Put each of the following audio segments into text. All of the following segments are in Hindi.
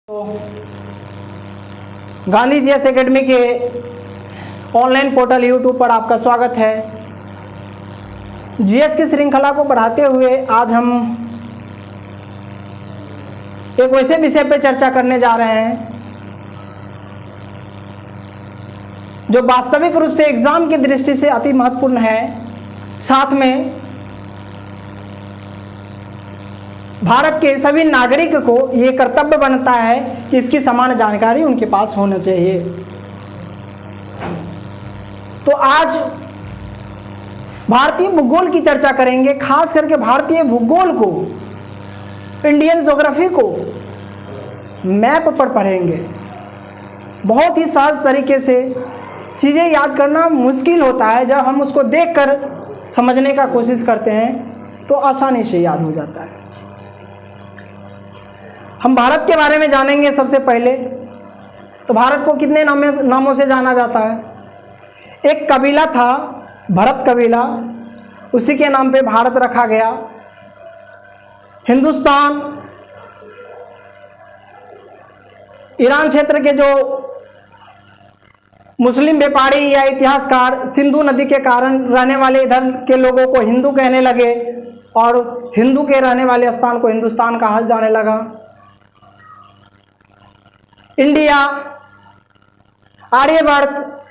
तो गांधी जीएस एकेडमी के ऑनलाइन पोर्टल यूट्यूब पर आपका स्वागत है। जीएस की श्रृंखला को बढ़ाते हुए आज हम एक वैसे विषय पर चर्चा करने जा रहे हैं जो वास्तविक रूप से एग्जाम की दृष्टि से अति महत्वपूर्ण है। साथ में भारत के सभी नागरिक को ये कर्तव्य बनता है कि इसकी समान जानकारी उनके पास होना चाहिए। तो आज भारतीय भूगोल की चर्चा करेंगे, खास करके भारतीय भूगोल को, इंडियन ज्योग्राफी को मैप पर पढ़ेंगे। बहुत ही सहज तरीके से चीज़ें याद करना मुश्किल होता है, जब हम उसको देखकर समझने का कोशिश करते हैं तो आसानी से याद हो जाता है। हम भारत के बारे में जानेंगे। सबसे पहले तो भारत को कितने नामों से जाना जाता है। एक कबीला था भरत कबीला, उसी के नाम पे भारत रखा गया। हिंदुस्तान ईरान क्षेत्र के जो मुस्लिम व्यापारी या इतिहासकार सिंधु नदी के कारण रहने वाले इधर के लोगों को हिंदू कहने लगे और हिंदू के रहने वाले स्थान को हिंदुस्तान कहा जाने लगा। इंडिया, आर्यवर्त,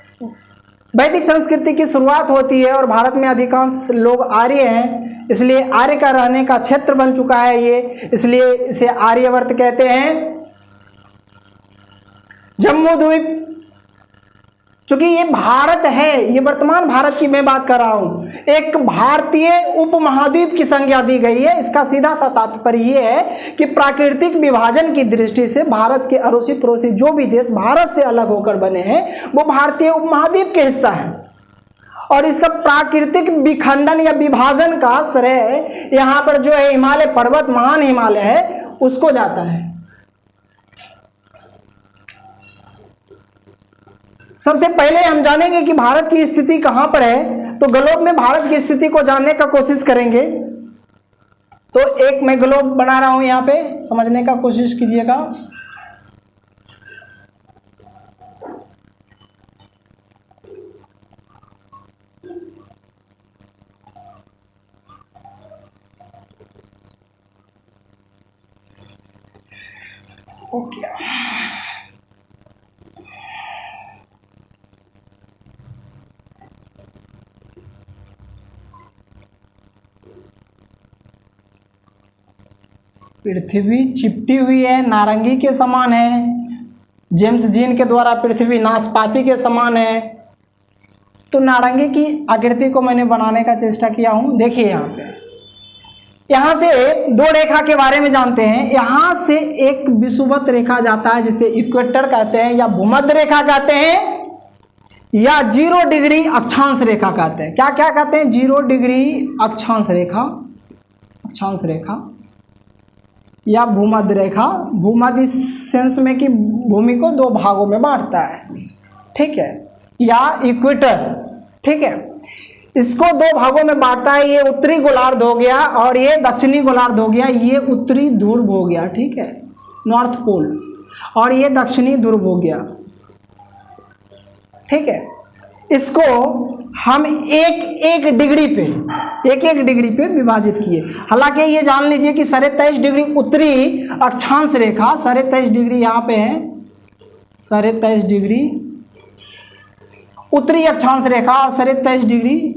वैदिक संस्कृति की शुरुआत होती है और भारत में अधिकांश लोग आर्य हैं, इसलिए आर्य का रहने का क्षेत्र बन चुका है ये, इसलिए इसे आर्यवर्त कहते हैं। जम्मू द्वीप, चूंकि ये भारत है, ये वर्तमान भारत की मैं बात कर रहा हूं, एक भारतीय उपमहाद्वीप की संज्ञा दी गई है। इसका सीधा सा तात्पर्य ये है कि प्राकृतिक विभाजन की दृष्टि से भारत के अड़ोसी पड़ोसी जो भी देश भारत से अलग होकर बने हैं वो भारतीय उपमहाद्वीप के हिस्सा है। और इसका प्राकृतिक विखंडन या विभाजन का श्रेय यहाँ पर जो है हिमालय पर्वत, महान हिमालय है, उसको जाता है। सबसे पहले हम जानेंगे कि भारत की स्थिति कहां पर है। तो ग्लोब में भारत की स्थिति को जानने का कोशिश करेंगे। तो एक मैं ग्लोब बना रहा हूं, यहां पे समझने का कोशिश कीजिएगा। ओके, पृथ्वी चिपटी हुई है, नारंगी के समान है। जेम्स जीन के द्वारा पृथ्वी नाशपाती के समान है। तो नारंगी की आकृति को मैंने बनाने का चेष्टा किया हूं। देखिए यहाँ पे, यहाँ से दो रेखा के बारे में जानते हैं। यहाँ से एक विषुवत रेखा जाता है जिसे इक्वेटर कहते हैं या भूमध्य रेखा कहते हैं या 0 डिग्री अक्षांश रेखा कहते हैं। क्या क्या कहते हैं? 0 डिग्री अक्षांश रेखा, अक्षांश रेखा या भूमध्य रेखा। भूमध्य इस सेंस में कि भूमि को दो भागों में बांटता है, ठीक है, या इक्वेटर, ठीक है, इसको दो भागों में बांटता है। ये उत्तरी गोलार्ध हो गया और ये दक्षिणी गोलार्ध हो गया। ये उत्तरी ध्रुव हो गया, ठीक है, नॉर्थ पोल, और ये दक्षिणी ध्रुव हो गया, ठीक है। इसको हम एक डिग्री पे विभाजित किए। हालांकि ये जान लीजिए कि 23.5 डिग्री उत्तरी अक्षांश रेखा, 23.5 डिग्री यहाँ पे है, 23.5 डिग्री उत्तरी अक्षांश रेखा और 23.5 डिग्री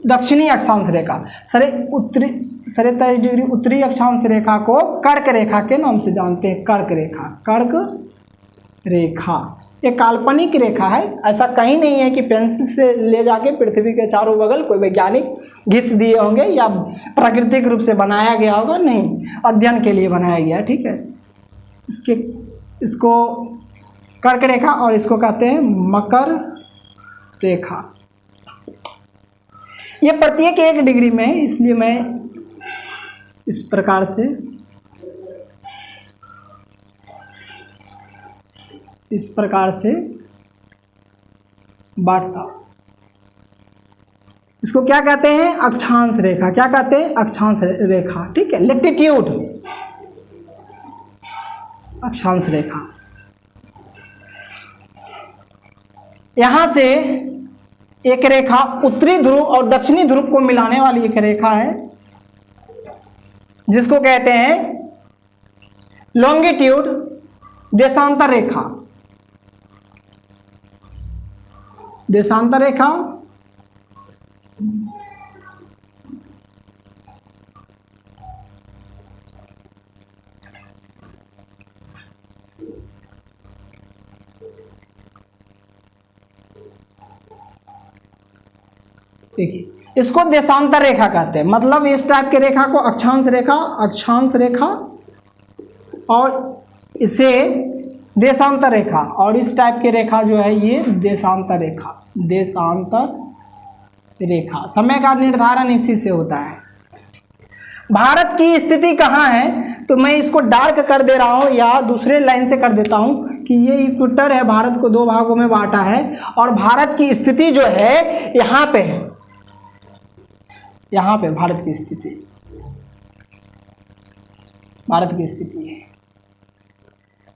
दक्षिणी अक्षांश रेखा। 23.5 डिग्री उत्तरी अक्षांश रेखा को कर्क रेखा के नाम से जानते हैं। कर्क रेखा, कर्क रेखा एक काल्पनिक रेखा है। ऐसा कहीं नहीं है कि पेंसिल से ले जाके पृथ्वी के चारों बगल कोई वैज्ञानिक घिस दिए होंगे या प्राकृतिक रूप से बनाया गया होगा, नहीं, अध्ययन के लिए बनाया गया, ठीक है। इसको कर्क रेखा और इसको कहते हैं मकर रेखा। ये प्रत्येक 1 डिग्री में है, इसलिए मैं इस प्रकार से बांटता। इसको क्या कहते हैं? अक्षांश रेखा। क्या कहते हैं? अक्षांश रेखा, ठीक है। लैटिट्यूड, अक्षांश रेखा। यहां से एक रेखा उत्तरी ध्रुव और दक्षिणी ध्रुव को मिलाने वाली एक रेखा है, जिसको कहते हैं लॉन्गिट्यूड, देशांतर रेखा। देशांतर रेखा देखिए, इसको देशांतर रेखा कहते हैं। मतलब इस टाइप की रेखा को अक्षांश रेखा, अक्षांश रेखा, और इसे देशांतर रेखा, और इस टाइप की रेखा जो है ये देशांतर रेखा। देशांतर रेखा, समय का निर्धारण इसी से होता है। भारत की स्थिति कहाँ है, तो मैं इसको डार्क कर दे रहा हूँ या दूसरे लाइन से कर देता हूँ कि ये इक्वेटर है, भारत को दो भागों में बांटा है, और भारत की स्थिति जो है यहाँ पे है। यहाँ पे भारत की स्थिति, भारत की स्थिति है।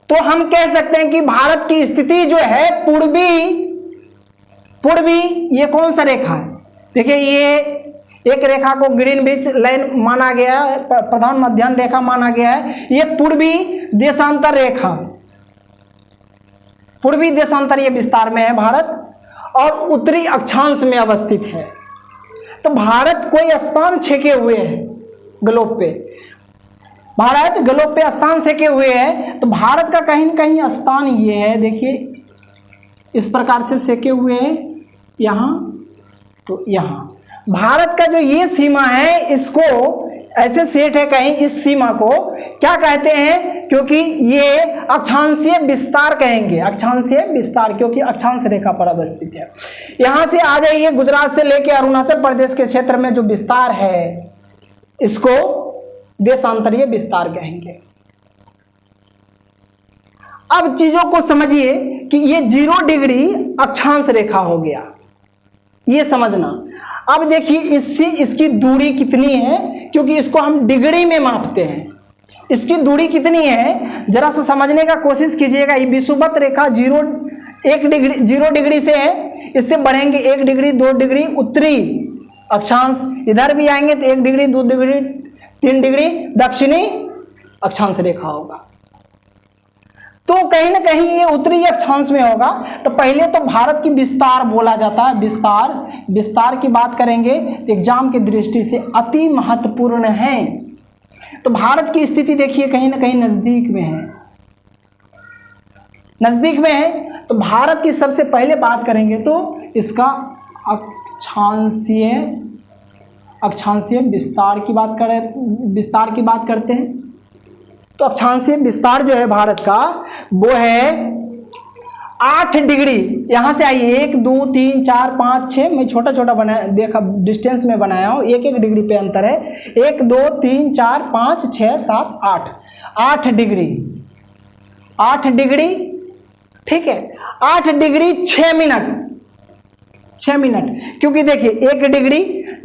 तो हम कह सकते हैं कि भारत की स्थिति जो है पूर्वी ये कौन सा रेखा है, देखिए ये एक रेखा को ग्रीनविच लाइन माना गया है, प्रधान मध्याह्न रेखा माना गया है। ये पूर्वी देशांतर रेखा, पूर्वी देशांतरीय विस्तार में है भारत, और उत्तरी अक्षांश में अवस्थित है। तो भारत कोई स्थान छेके हुए है ग्लोब पे, भारत ग्लोब पे स्थान छेके हुए है। तो भारत का कहीं न कहीं स्थान ये है, देखिए इस प्रकार से सेके हुए है यहाँ, तो यहाँ भारत का जो ये सीमा है इसको ऐसे सेट है कहीं, इस सीमा को क्या कहते हैं, क्योंकि ये अक्षांशीय विस्तार कहेंगे, अक्षांशीय विस्तार, क्योंकि अक्षांश रेखा पर अवस्थित है। यहां से आ जाइए, गुजरात से लेकर अरुणाचल प्रदेश के क्षेत्र में जो विस्तार है इसको देशांतरीय विस्तार कहेंगे। अब चीजों को समझिए कि ये 0 डिग्री अक्षांश रेखा हो गया, ये समझना। अब देखिए इससे इसकी दूरी कितनी है, क्योंकि इसको हम डिग्री में मापते हैं। इसकी दूरी कितनी है जरा सा समझने का कोशिश कीजिएगा। ये विषुवत रेखा 0 डिग्री से है, इससे बढ़ेंगे 1 डिग्री 2 डिग्री उत्तरी अक्षांश, इधर भी आएंगे तो 1 डिग्री 2 डिग्री 3 डिग्री दक्षिणी अक्षांश रेखा होगा। तो कहीं ना कहीं ये उत्तरी अक्षांश में होगा। तो पहले तो भारत की विस्तार बोला जाता है, विस्तार की बात करेंगे एग्जाम की दृष्टि से अति महत्वपूर्ण है। तो भारत की स्थिति देखिए कहीं ना कहीं नजदीक में है, नजदीक में है। तो भारत की सबसे पहले बात करेंगे तो इसका अक्षांशीय विस्तार की बात करते हैं। तो अक्षांशीय विस्तार जो है भारत का वो है 8 डिग्री। यहां से आइए 1 2 3 4 5 6, मैं छोटा छोटा बनाया, देखा डिस्टेंस में बनाया हूं, 1 डिग्री पे अंतर है। 1 2 3 4 5 6 7 8 डिग्री, 8 डिग्री, ठीक है। 8 डिग्री 6 मिनट, क्योंकि देखिए 1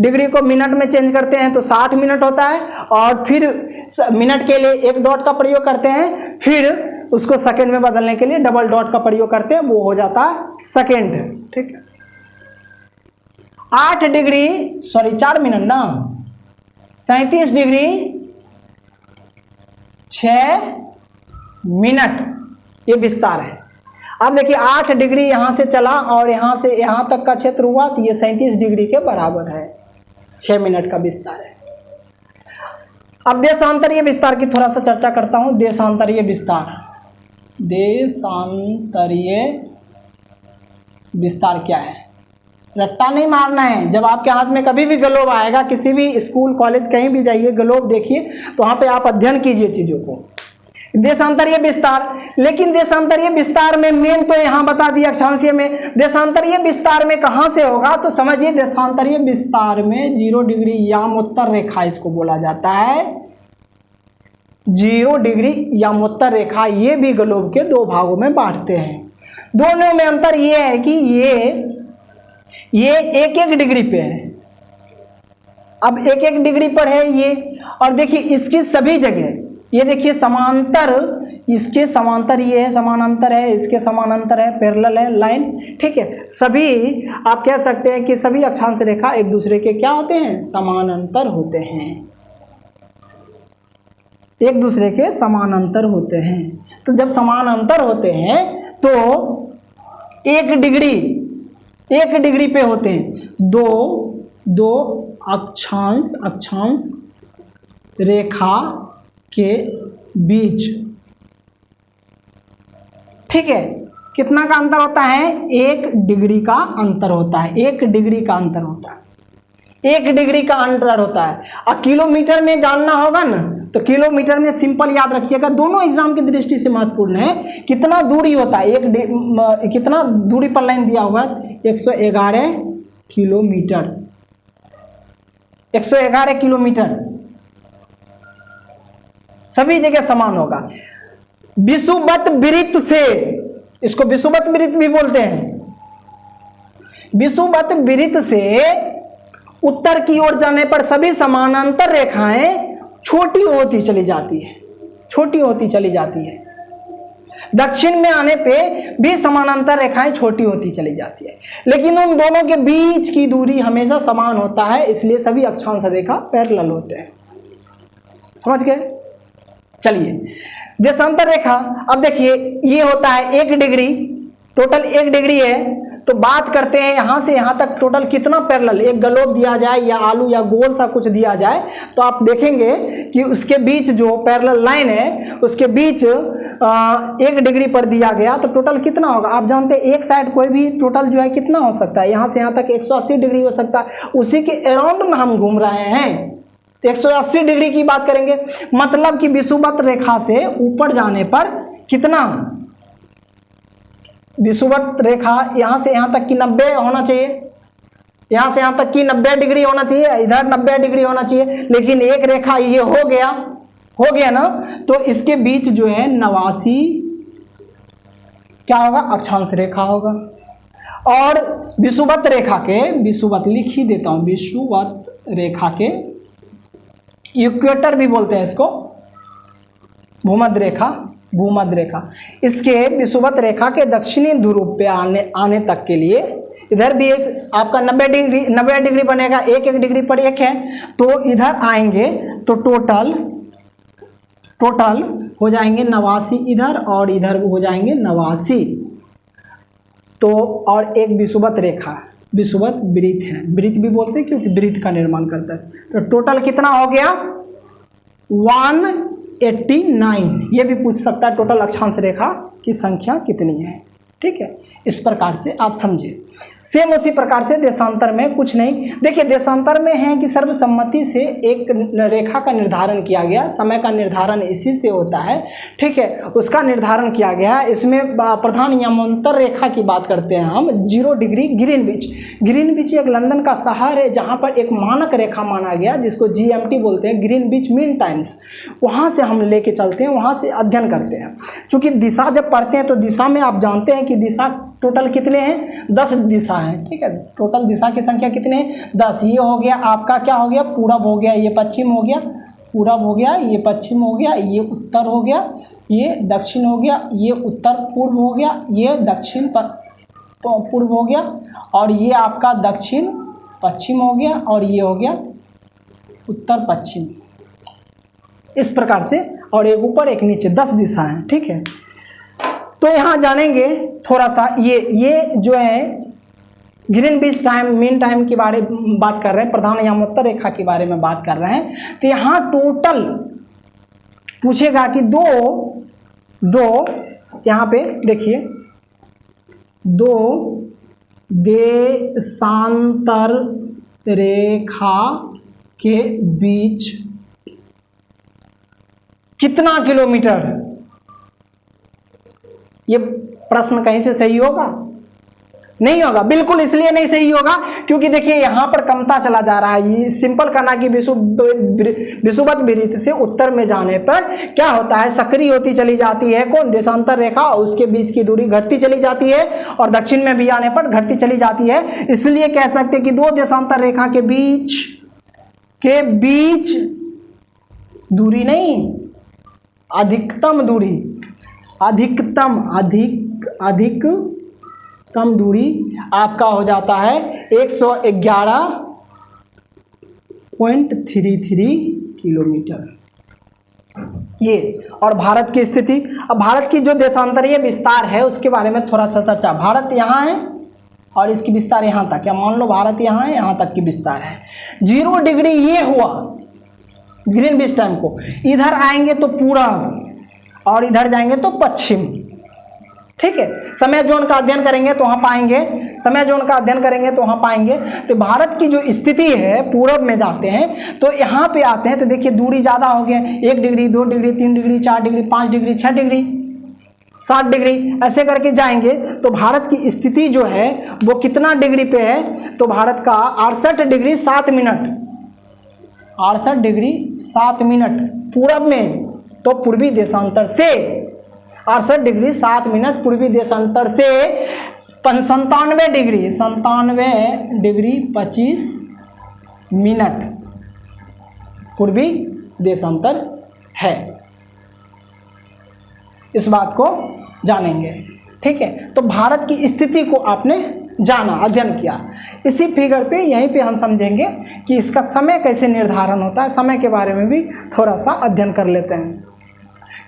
डिग्री को मिनट में चेंज करते हैं तो 60 मिनट होता है, और फिर मिनट के लिए 1 डॉट का प्रयोग करते हैं, फिर उसको सेकंड में बदलने के लिए डबल डॉट का प्रयोग करते हैं, वो हो जाता है सेकंड, ठीक है। 8 डिग्री 4 मिनट ना, 37 डिग्री 6 मिनट, ये विस्तार है। अब देखिए 8 डिग्री यहां से चला और यहां से यहां तक का क्षेत्र हुआ, तो ये 37 डिग्री के बराबर है, 6 मिनट का विस्तार है। अब देशांतरीय विस्तार की थोड़ा सा चर्चा करता हूं। देशांतरीय विस्तार क्या है, रट्टा नहीं मारना है। जब आपके हाथ में कभी भी ग्लोब आएगा, किसी भी स्कूल कॉलेज कहीं भी जाइए, ग्लोब देखिए तो वहां पे आप अध्ययन कीजिए चीजों को। देशांतरीय विस्तार, लेकिन देशांतरीय विस्तार में मेन तो यहां बता दिया अक्षांशीय में। देशांतरीय विस्तार में कहां से होगा, तो समझिए देशांतरीय विस्तार में 0 डिग्री यामोत्तर रेखा इसको बोला जाता है। 0 डिग्री यामोत्तर रेखा, ये भी ग्लोब के 2 भागों में बांटते हैं। दोनों में अंतर ये है कि ये 1 डिग्री पे है। अब 1 डिग्री पर है ये, और देखिए इसकी सभी जगह ये देखिए समांतर, इसके समांतर ये है, समानांतर है, इसके समानांतर है, पैरेलल है लाइन, ठीक है। सभी आप कह सकते हैं कि सभी अक्षांश रेखा एक दूसरे के क्या होते हैं, समानांतर होते हैं, एक दूसरे के समानांतर होते हैं। तो जब समानांतर होते हैं तो एक डिग्री पे होते हैं, दो अक्षांश रेखा के बीच, ठीक है, कितना का अंतर होता है, 1 डिग्री का अंतर होता है, 1 डिग्री का अंतर होता है, 1 डिग्री का अंतर होता है। और किलोमीटर में जानना होगा ना, तो किलोमीटर में सिंपल याद रखिएगा, दोनों एग्जाम की दृष्टि से महत्वपूर्ण है। कितना दूरी होता है, कितना दूरी पर लाइन दिया हुआ है, 111 किलोमीटर, 111 किलोमीटर, सभी जगह समान होगा। विषुवत वृत्त से, इसको विषुवत वृत्त भी बोलते हैं, विषुवत वृत्त से उत्तर की ओर जाने पर सभी समानांतर रेखाएं छोटी होती चली जाती है, छोटी होती चली जाती है। दक्षिण में आने पे भी समानांतर रेखाएं छोटी होती चली जाती है, लेकिन उन दोनों के बीच की दूरी हमेशा समान होता है, इसलिए सभी अक्षांश रेखा पैरेलल होते हैं। समझ गए? चलिए, देशांतर रेखा, अब देखिए ये होता है 1 डिग्री, टोटल 1 डिग्री है। तो बात करते हैं यहां से यहां तक टोटल कितना पैरेलल, एक ग्लोब दिया जाए या आलू या गोल सा कुछ दिया जाए तो आप देखेंगे कि उसके बीच जो पैरेलल लाइन है उसके बीच 1 डिग्री पर दिया गया, तो टोटल कितना होगा आप जानते हैं। एक साइड कोई भी टोटल जो है कितना हो सकता है, यहां से यहां तक 180 डिग्री हो सकता है, उसी के अराउंड में हम घूम रहे हैं, तो 180 डिग्री की बात करेंगे। मतलब कि विषुवत रेखा से ऊपर जाने पर कितना, विषुवत रेखा यहां से यहां तक की 90 होना चाहिए, यहां से यहां तक की 90 डिग्री होना चाहिए, इधर 90 डिग्री होना चाहिए, लेकिन एक रेखा ये हो गया ना, तो इसके बीच जो है 89 क्या होगा, अक्षांश रेखा होगा। और विषुवत रेखा के, विषुवत लिख ही देता हूं, विषुवत रेखा के इक्वेटर भी बोलते हैं इसको, भूमध्य रेखा, इसके विषुवत रेखा के दक्षिणी ध्रुव पे आने तक के लिए इधर भी एक आपका 90 डिग्री बनेगा, एक डिग्री पर एक है, तो इधर आएंगे तो टोटल हो जाएंगे 89 इधर और इधर हो जाएंगे 89। तो और एक विषुवत रेखा, विषुवत वृत्त है, वृत्त भी बोलते हैं क्योंकि वृत्त का निर्माण करता है। तो टोटल कितना हो गया 189। ये भी पूछ सकता है टोटल अक्षांश रेखा की संख्या कितनी है, ठीक है। इस प्रकार से आप समझिए। सेम उसी प्रकार से देशांतर में कुछ नहीं, देखिए देशांतर में है कि सर्वसम्मति से एक रेखा का निर्धारण किया गया, समय का निर्धारण इसी से होता है, ठीक है, उसका निर्धारण किया गया। इसमें प्रधान यमांतर रेखा की बात करते हैं हम, 0 डिग्री ग्रीनविच एक लंदन का शहर है जहाँ पर एक मानक रेखा माना गया जिसको GMT बोलते हैं, ग्रीनविच मीन टाइम्स। वहाँ से हम लेके चलते हैं, वहाँ से अध्ययन करते हैं। चूँकि दिशा जब पढ़ते हैं तो दिशा में आप जानते हैं कि दिशा टोटल कितने हैं, 10 दिशा हैं, ठीक है। टोटल दिशा की संख्या कितने हैं, 10। ये हो गया आपका क्या हो गया, पूरब हो गया, ये पश्चिम हो गया, पूरब हो गया, ये पश्चिम हो गया, ये उत्तर हो गया, ये दक्षिण हो गया, ये उत्तर पूर्व हो गया, ये दक्षिण पूर्व हो गया, और ये आपका दक्षिण पश्चिम हो गया, और ये हो गया उत्तर पश्चिम। इस प्रकार से, और एक ऊपर एक नीचे 10 दिशा हैं, ठीक है। तो यहाँ जानेंगे थोड़ा सा, ये जो है ग्रीनविच टाइम मीन टाइम के बारे में बात कर रहे हैं, प्रधान यमांतर रेखा के बारे में बात कर रहे हैं। तो यहाँ टोटल पूछेगा कि दो यहाँ पे देखिए, 2 देशांतर रेखा के बीच कितना किलोमीटर, ये प्रश्न कहीं से सही होगा, नहीं होगा, बिल्कुल इसलिए नहीं सही होगा क्योंकि देखिए यहाँ पर कमता चला जा रहा है। ये सिंपल करना कि विषुवत वृत्त से उत्तर में जाने पर क्या होता है, सक्रिय होती चली जाती है कौन, देशांतर रेखा, और उसके बीच की दूरी घटती चली जाती है, और दक्षिण में भी आने पर घटती चली जाती है। इसलिए कह सकते हैं कि 2 देशांतर रेखा के बीच दूरी नहीं, अधिकतम दूरी, अधिकतम दूरी आपका हो जाता है 111.33 किलोमीटर। ये और भारत की स्थिति, अब भारत की जो देशांतरीय विस्तार है उसके बारे में थोड़ा सा चर्चा। भारत यहाँ है और इसकी विस्तार यहाँ तक, या मान लो भारत यहाँ है, यहाँ तक की विस्तार है। 0 डिग्री ये हुआ ग्रीनविच टाइम को, इधर आएंगे तो पूरब और इधर जाएंगे तो पश्चिम। ठीक है, समय जोन का अध्ययन करेंगे तो वहाँ पाएंगे, समय जोन का अध्ययन करेंगे तो वहाँ पाएंगे। तो भारत की जो स्थिति है, पूरब में जाते हैं तो यहाँ पे आते हैं तो देखिए दूरी ज़्यादा हो गया, 1 degree 2 degree 3 degree 4 degree 5 degree 6 degree 7 degree ऐसे करके जाएंगे। तो भारत की स्थिति जो है वो कितना डिग्री पे है, तो भारत का 68 डिग्री 7 मिनट, 68 डिग्री 7 मिनट पूरब में। तो पूर्वी देशांतर से 68 डिग्री 7 मिनट पूर्वी देशांतर से 97 डिग्री 25 मिनट पूर्वी देशांतर है। इस बात को जानेंगे। ठीक है, तो भारत की स्थिति को आपने जाना, अध्ययन किया। इसी फिगर पे यहीं पे हम समझेंगे कि इसका समय कैसे निर्धारण होता है, समय के बारे में भी थोड़ा सा अध्ययन कर लेते हैं,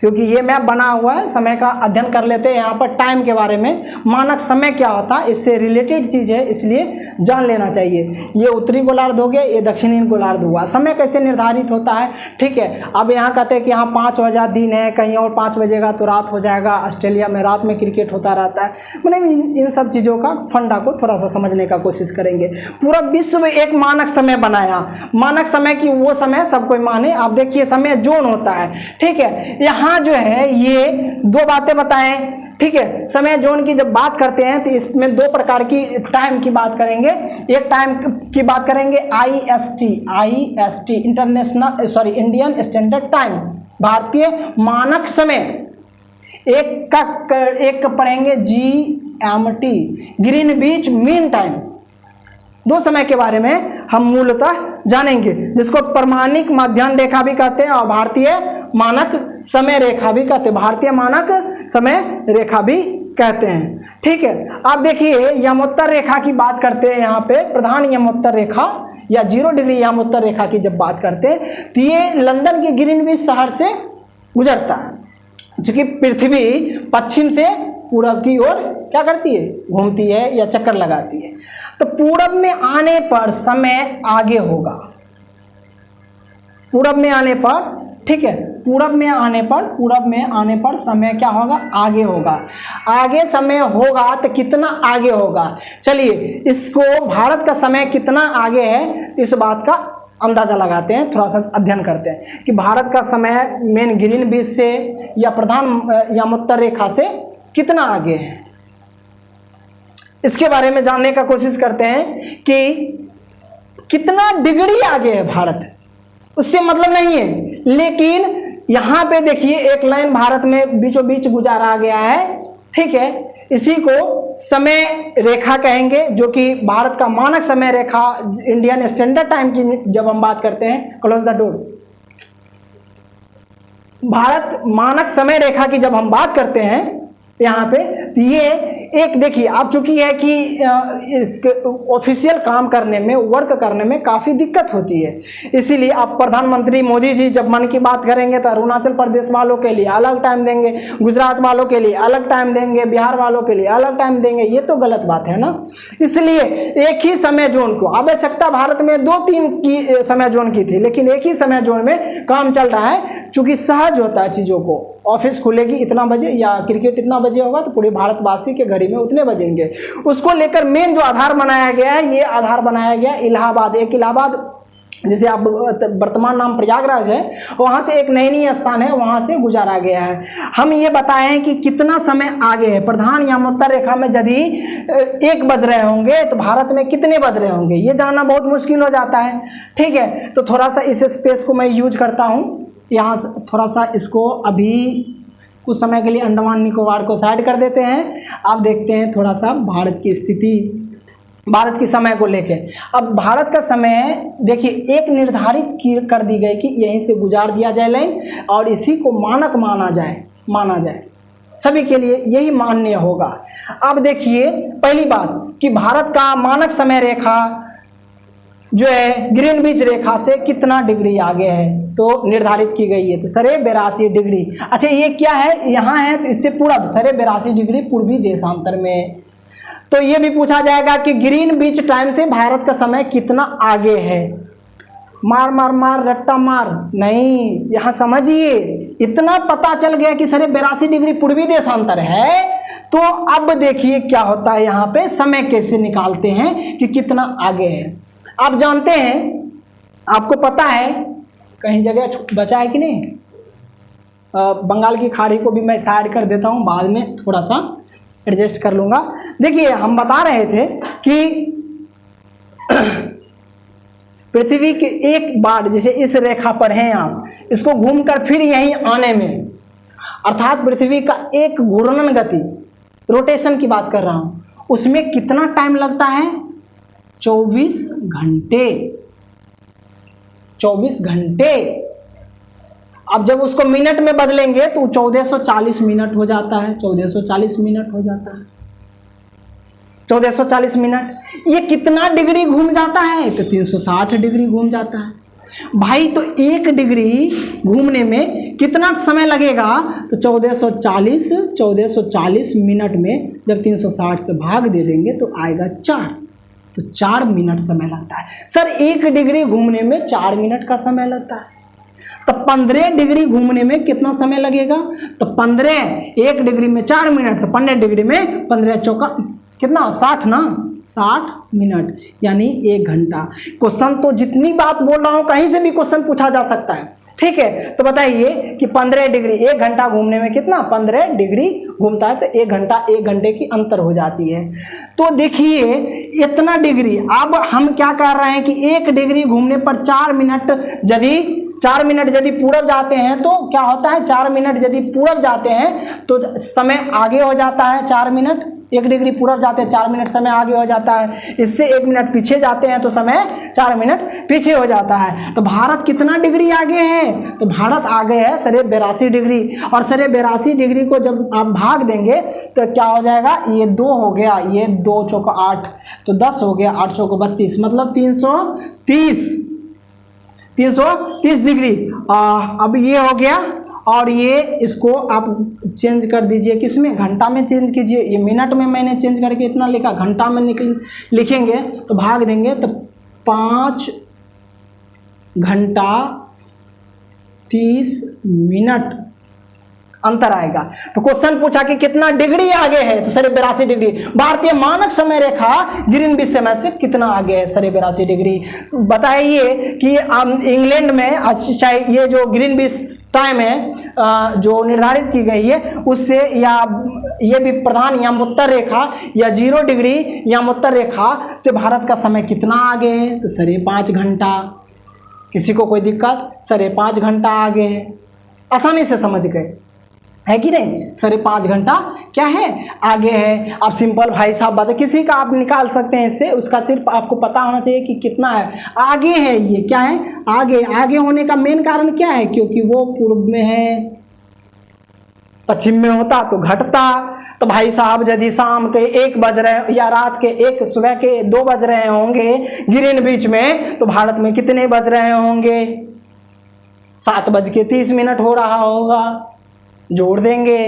क्योंकि ये मैप बना हुआ है, समय का अध्ययन कर लेते हैं। यहाँ पर टाइम के बारे में, मानक समय क्या होता है, इससे रिलेटेड चीज़ है, इसलिए जान लेना चाहिए। ये उत्तरी गोलार्ध हो गया, ये दक्षिणी गोलार्ध हुआ। समय कैसे निर्धारित होता है, ठीक है। अब यहाँ कहते हैं कि यहाँ 5 बजा दिन है, कहीं और 5 बजेगा तो रात हो जाएगा। ऑस्ट्रेलिया में रात में क्रिकेट होता रहता है। मतलब इन सब चीज़ों का फंडा को थोड़ा सा समझने का कोशिश करेंगे। पूरा विश्व में एक मानक समय बनाया, मानक समय की वो समय सब कोई माने। आप देखिए समय जोन होता है, ठीक है। यहाँ जो है ये 2 बातें बताएं, ठीक है। समय जोन की जब बात करते हैं तो इसमें 2 प्रकार की टाइम की बात करेंगे। एक टाइम की बात करेंगे IST इंडियन स्टैंडर्ड टाइम, भारतीय मानक समय। एक पढ़ेंगे GMT ग्रीनविच मीन टाइम। 2 समय के बारे में हम मूलतः जानेंगे, जिसको प्रमाणिक मध्याह्न रेखा भी कहते हैं और भारतीय मानक समय रेखा भी कहते हैं, भारतीय मानक समय रेखा भी कहते हैं। ठीक है, आप देखिए यमोत्तर रेखा की बात करते हैं। यहाँ पे प्रधान यमोत्तर रेखा या 0 डिग्री यमोत्तर रेखा की जब बात करते हैं तो ये लंदन के ग्रीनविच शहर से गुजरता है, क्योंकि पृथ्वी पश्चिम से पूरब की ओर क्या करती है, घूमती है या चक्कर लगाती है। तो पूरब में आने पर समय आगे होगा, पूरब में आने पर, ठीक है, पूरब में आने पर समय क्या होगा, आगे होगा। आगे समय होगा तो कितना आगे होगा, चलिए इसको भारत का समय कितना आगे है इस बात का अंदाजा लगाते हैं, थोड़ा सा अध्ययन करते हैं कि भारत का समय मेन ग्रीनविच से या प्रधान यमोत्तर रेखा से कितना आगे है। इसके बारे में जानने का कोशिश करते हैं कि कितना डिग्री आगे है भारत, उससे मतलब नहीं है, लेकिन यहां पे देखिए एक लाइन भारत में बीचों बीच गुजारा गया है, ठीक है। इसी को समय रेखा कहेंगे, जो कि भारत का मानक समय रेखा इंडियन स्टैंडर्ड टाइम की जब हम बात करते हैं, क्लोज द डोर, भारत मानक समय रेखा की जब हम बात करते हैं यहाँ पे, ये एक देखिए आप चूंकि है कि ऑफिशियल काम करने में, वर्क करने में काफ़ी दिक्कत होती है, इसीलिए आप प्रधानमंत्री मोदी जी जब मन की बात करेंगे तो अरुणाचल प्रदेश वालों के लिए अलग टाइम देंगे, गुजरात वालों के लिए अलग टाइम देंगे, बिहार वालों के लिए अलग टाइम देंगे, ये तो गलत बात है ना। इसलिए एक ही समय जोन को, आवश्यकता भारत में 2-3 की समय जोन की थी, लेकिन एक ही समय जोन में काम चल रहा है, चूँकि सहज होता है चीज़ों को। ऑफिस खुलेगी इतना बजे या क्रिकेट इतना बजे होगा तो पूरे भारतवासी के घड़ी में उतने बजेंगे। उसको लेकर मेन जो आधार बनाया गया है, ये आधार बनाया गया इलाहाबाद। एक इलाहाबाद जिसे आप वर्तमान नाम प्रयागराज है, वहाँ से एक नैनी स्थान है, वहाँ से गुजारा गया है। हम ये बताएं कि कितना समय आगे है। प्रधान यमोत्तर रेखा में यदि 1 बज रहे होंगे तो भारत में कितने बज रहे होंगे, ये जानना बहुत मुश्किल हो जाता है, ठीक है। तो थोड़ा सा इस स्पेस को मैं यूज करता हूँ, यहाँ थोड़ा सा इसको अभी कुछ समय के लिए अंडमान निकोबार को साइड कर देते हैं। आप देखते हैं थोड़ा सा भारत की स्थिति भारत की समय को लेके। अब भारत का समय देखिए एक निर्धारित कर दी गई कि यहीं से गुजार दिया जाए लाइन और इसी को मानक माना जाए सभी के लिए यही मान्य होगा। अब देखिए पहली बात कि भारत का मानक समय रेखा जो है ग्रीनविच रेखा से कितना डिग्री आगे है तो निर्धारित की गई है तो 82 डिग्री। अच्छा ये क्या है, यहाँ है तो इससे पूरब 82 डिग्री पूर्वी देशांतर में। तो ये भी पूछा जाएगा कि ग्रीनविच टाइम से भारत का समय कितना आगे है। मार मार मार रट्टा मार नहीं, यहाँ समझिए इतना पता चल गया कि 82 डिग्री पूर्वी देशांतर है। तो अब देखिए क्या होता है, यहाँ पे समय कैसे निकालते हैं कि कितना आगे है। आप जानते हैं, आपको पता है कहीं जगह बचा है कि नहीं, बंगाल की खाड़ी को भी मैं साइड कर देता हूँ, बाद में थोड़ा सा एडजस्ट कर लूँगा। देखिए हम बता रहे थे कि पृथ्वी के एक बार जैसे इस रेखा पर हैं आप, इसको घूमकर फिर यहीं आने में, अर्थात पृथ्वी का एक घूर्णन गति रोटेशन की बात कर रहा हूँ, उसमें कितना टाइम लगता है 24 घंटे। 24 घंटे। अब जब उसको मिनट में बदलेंगे तो 1440 मिनट हो जाता है। 1440 मिनट हो जाता है। 1440 मिनट। ये कितना डिग्री घूम जाता है तो 360 डिग्री घूम जाता है। भाई तो 1 डिग्री घूमने में कितना समय लगेगा तो 1440 मिनट में जब 360 से भाग दे देंगे तो आएगा 4, तो 4 मिनट समय लगता है। सर 1 डिग्री घूमने में 4 मिनट का समय लगता है, तो 15 डिग्री घूमने में कितना समय लगेगा तो 1 डिग्री में 4 मिनट, तो 15 डिग्री में 15 चौका कितना 60 ना, 60 मिनट यानी 1 घंटा। क्वेश्चन तो जितनी बात बोल रहा हूं कहीं से भी क्वेश्चन पूछा जा सकता है, ठीक है। तो बताइए कि 15 डिग्री 1 घंटा घूमने में कितना 15 डिग्री घूमता है, तो 1 घंटा 1 घंटे की अंतर हो जाती है। तो देखिए इतना डिग्री, अब हम क्या कर रहे हैं कि 1 डिग्री घूमने पर 4 मिनट यदि पूरब जाते हैं तो क्या होता है, 4 मिनट यदि पूरब जाते हैं तो समय आगे हो जाता है 4 मिनट। 1 डिग्री पूरब जाते हैं 4 मिनट समय आगे हो जाता है। इससे 1 मिनट पीछे जाते हैं तो समय 4 मिनट पीछे हो जाता है। तो भारत कितना डिग्री आगे है तो भारत आगे है 82 डिग्री। और 82 डिग्री को जब आप भाग देंगे तो क्या हो जाएगा, ये 2 हो गया, ये 2 चौका 8, तो 10 हो गया, 8 चौका 32, मतलब 330 डिग्री। अब ये हो गया और ये इसको आप चेंज कर दीजिए, किसमें घंटा में चेंज कीजिए। ये मिनट में मैंने चेंज करके इतना लिखा, घंटा में लिखेंगे तो भाग देंगे तो 5 घंटा 30 मिनट अंतर आएगा। तो क्वेश्चन पूछा कि कितना डिग्री आगे है तो 82 डिग्री। भारतीय मानक समय रेखा ग्रीनविच समय से कितना आगे है 82 डिग्री। बताइए कि इंग्लैंड में अच्छा ये जो ग्रीनविच टाइम है जो निर्धारित की गई है उससे, या ये भी प्रधान यामोत्तर रेखा या 0 डिग्री यामोत्तर रेखा से भारत का समय कितना आगे है तो 5.5 घंटा। किसी को कोई दिक्कत, 5.5 घंटा आगे है, आसानी से समझ गए है कि नहीं। 5.5 घंटा क्या है आगे है। आप सिंपल भाई साहब बात है, किसी का आप निकाल सकते हैं इससे, उसका सिर्फ आपको पता होना चाहिए कि कितना है आगे है। ये क्या है आगे होने का मेन कारण क्या है, क्योंकि वो पूर्व में है, पश्चिम में होता तो घटता। तो भाई साहब यदि शाम के 1 बज रहे या रात के सुबह के 2 बज रहे होंगे ग्रीनविच में, तो भारत में कितने बज रहे होंगे 7:30 हो रहा होगा, जोड़ देंगे।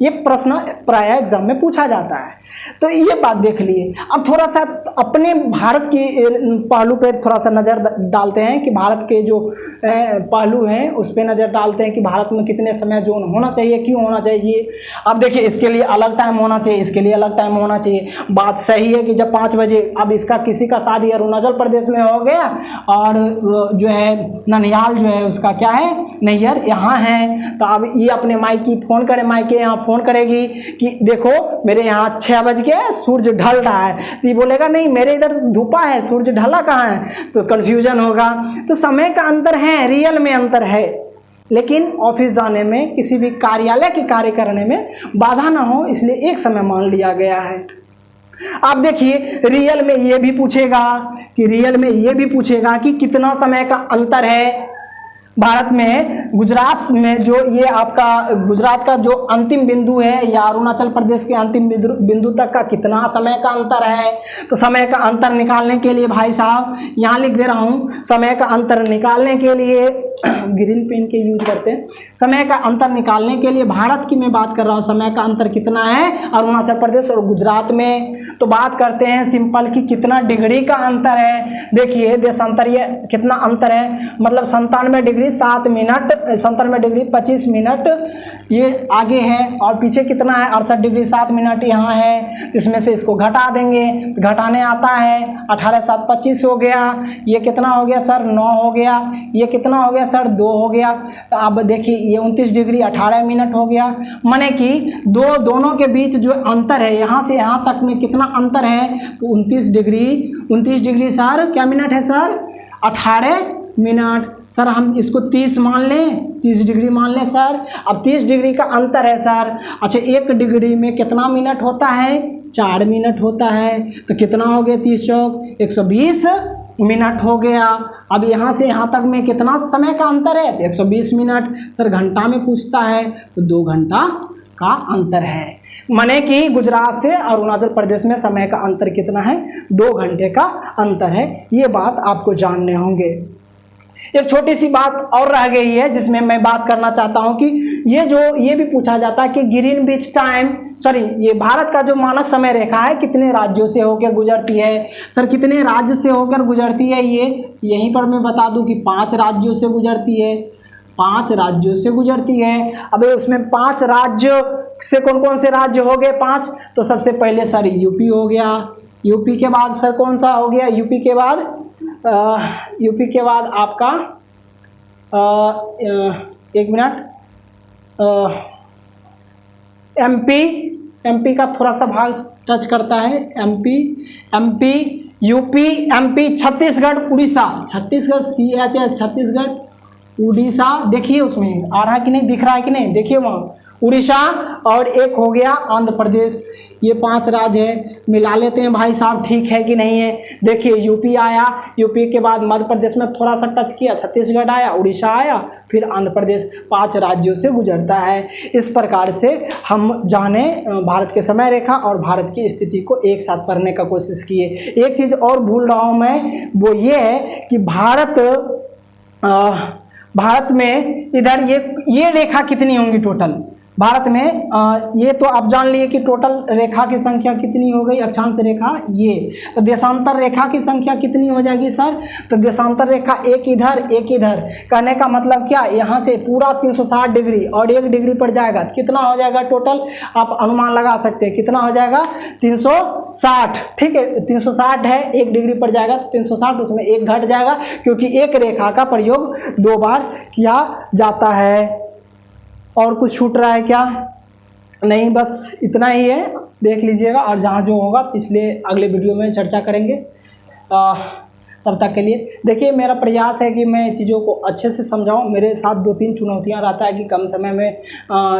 ये प्रश्न प्राय एग्जाम में पूछा जाता है। तो ये बात देख लिए। अब थोड़ा सा अपने भारत की पहलू पे थोड़ा सा नज़र डालते हैं कि भारत के जो पहलू हैं उस पर नज़र डालते हैं कि भारत में कितने समय जोन होना चाहिए, क्यों होना चाहिए। अब देखिए इसके लिए अलग टाइम होना चाहिए, इसके लिए अलग टाइम होना चाहिए। बात सही है कि जब 5 बजे, अब इसका किसी का शादी अरुणाचल प्रदेश में हो गया और जो है ननिहाल जो है उसका क्या है नैहर यहाँ है, तो अब ये अपने मायके फ़ोन करे, मायके यहाँ फ़ोन करेगी कि देखो मेरे यहाँ 6 बज के सूरज ढल रहा है, तो ये बोलेगा नहीं मेरे इधर धूपा है, सूरज ढला कहाँ है, तो कन्फ्यूजन होगा। तो समय का अंतर है, रियल में अंतर है, लेकिन ऑफिस जाने में, किसी भी कार्यालय के कार्य करने में बाधा ना हो, इसलिए एक समय मान लिया गया है। आप देखिए रियल में ये भी पूछेगा कि कितना समय का अंतर है भारत में गुजरात में, जो ये आपका गुजरात का जो अंतिम बिंदु है या अरुणाचल प्रदेश के अंतिम बिंदु तक का कितना समय का अंतर है। तो समय का अंतर निकालने के लिए भाई साहब यहाँ लिख दे रहा हूँ, समय का अंतर निकालने के लिए ग्रीन पेन के यूज करते हैं। समय का अंतर निकालने के लिए भारत की मैं बात कर रहा हूँ, समय का अंतर कितना है अरुणाचल प्रदेश और गुजरात में। तो बात करते हैं सिंपल कि कितना डिग्री का अंतर है। देखिए देशांतर ये कितना अंतर है, मतलब 97 डिग्री 7 मिनट, 97 डिग्री 25 मिनट ये आगे है, और पीछे कितना है 68 डिग्री 7 मिनट यहाँ है। इसमें से इसको घटा देंगे, घटाने आता है 18 7 25 हो गया। ये कितना हो गया सर 9 हो गया। ये कितना हो गया सर 2 हो गया। तो अब देखिए ये 29 डिग्री 18 मिनट हो गया। माने कि दोनों के बीच जो अंतर है यहाँ से यहाँ तक में कितना अंतर है, तो 29 डिग्री सर क्या मिनट है सर 18 मिनट। सर हम इसको 30 मान लें, 30 डिग्री मान लें सर। अब 30 डिग्री का अंतर है सर। अच्छा 1 डिग्री में कितना मिनट होता है 4 मिनट होता है। तो कितना हो गया 30 चौक 120 मिनट हो गया। अब यहाँ से यहाँ तक में कितना समय का अंतर है 120 मिनट। सर घंटा में पूछता है तो 2 घंटा का अंतर है। माने कि गुजरात से अरुणाचल प्रदेश में समय का अंतर कितना है 2 घंटे का अंतर है। ये बात आपको जानने होंगे। एक छोटी सी बात और रह गई है जिसमें मैं बात करना चाहता हूं कि ये भी पूछा जाता है कि ग्रीनविच टाइम, ये भारत का जो मानक समय रेखा है कितने राज्यों से होकर गुजरती है। सर कितने राज्य से होकर गुजरती है, ये यहीं पर मैं बता दूं कि 5 राज्यों से गुजरती है। 5 राज्यों से गुजरती है। अब उसमें 5 राज्य से कौन कौन से राज्य हो गए 5, तो सबसे पहले सर यूपी हो गया। यूपी के बाद सर कौन सा हो गया, यूपी के बाद आपका एक मिनट, एमपी का थोड़ा सा भाग टच करता है। MP UP Chhattisgarh Orissa, CHS Chhattisgarh Orissa. देखिए उसमें आ रहा है कि नहीं, दिख रहा है कि नहीं, देखिए वहाँ उड़ीसा, और एक हो गया आंध्र प्रदेश। ये 5 राज्य है। मिला लेते हैं भाई साहब, ठीक है कि नहीं है। देखिए यूपी आया, यूपी के बाद मध्य प्रदेश में थोड़ा सा टच किया, छत्तीसगढ़ आया, उड़ीसा आया, फिर आंध्र प्रदेश। 5 राज्यों से गुजरता है। इस प्रकार से हम जाने भारत के समय रेखा और भारत की स्थिति को एक साथ पढ़ने का कोशिश किए। एक चीज़ और भूल रहा हूँ मैं, वो ये है कि भारत में इधर ये रेखा कितनी होंगी टोटल भारत में, ये तो आप जान लिए कि टोटल रेखा की संख्या कितनी हो गई, अक्षांश रेखा ये। तो देशांतर रेखा की संख्या कितनी हो जाएगी सर, तो देशांतर रेखा एक इधर एक इधर। कहने का मतलब क्या, यहाँ से पूरा 360 डिग्री और 1 डिग्री पड़ जाएगा, कितना हो जाएगा टोटल, आप अनुमान लगा सकते हैं कितना हो जाएगा 360। ठीक है 360 है, 1 डिग्री पड़ जाएगा 360, उसमें 1 घट जाएगा क्योंकि एक रेखा का प्रयोग 2 बार किया जाता है। और कुछ छूट रहा है क्या, नहीं, बस इतना ही है, देख लीजिएगा। और जहाँ जो होगा अगले वीडियो में चर्चा करेंगे। तब तक के लिए देखिए मेरा प्रयास है कि मैं चीज़ों को अच्छे से समझाऊं। मेरे साथ 2-3 चुनौतियां रहता है कि कम समय में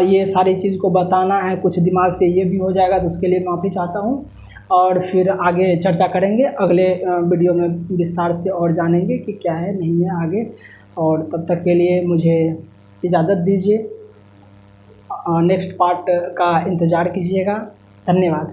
ये सारी चीज़ को बताना है, कुछ दिमाग से ये भी हो जाएगा, तो उसके लिए माफ़ी चाहता हूं। और फिर आगे चर्चा करेंगे अगले वीडियो में, विस्तार से और जानेंगे कि क्या है नहीं है आगे। और तब तक के लिए मुझे इजाज़त दीजिए, नेक्स्ट पार्ट का इंतज़ार कीजिएगा। धन्यवाद।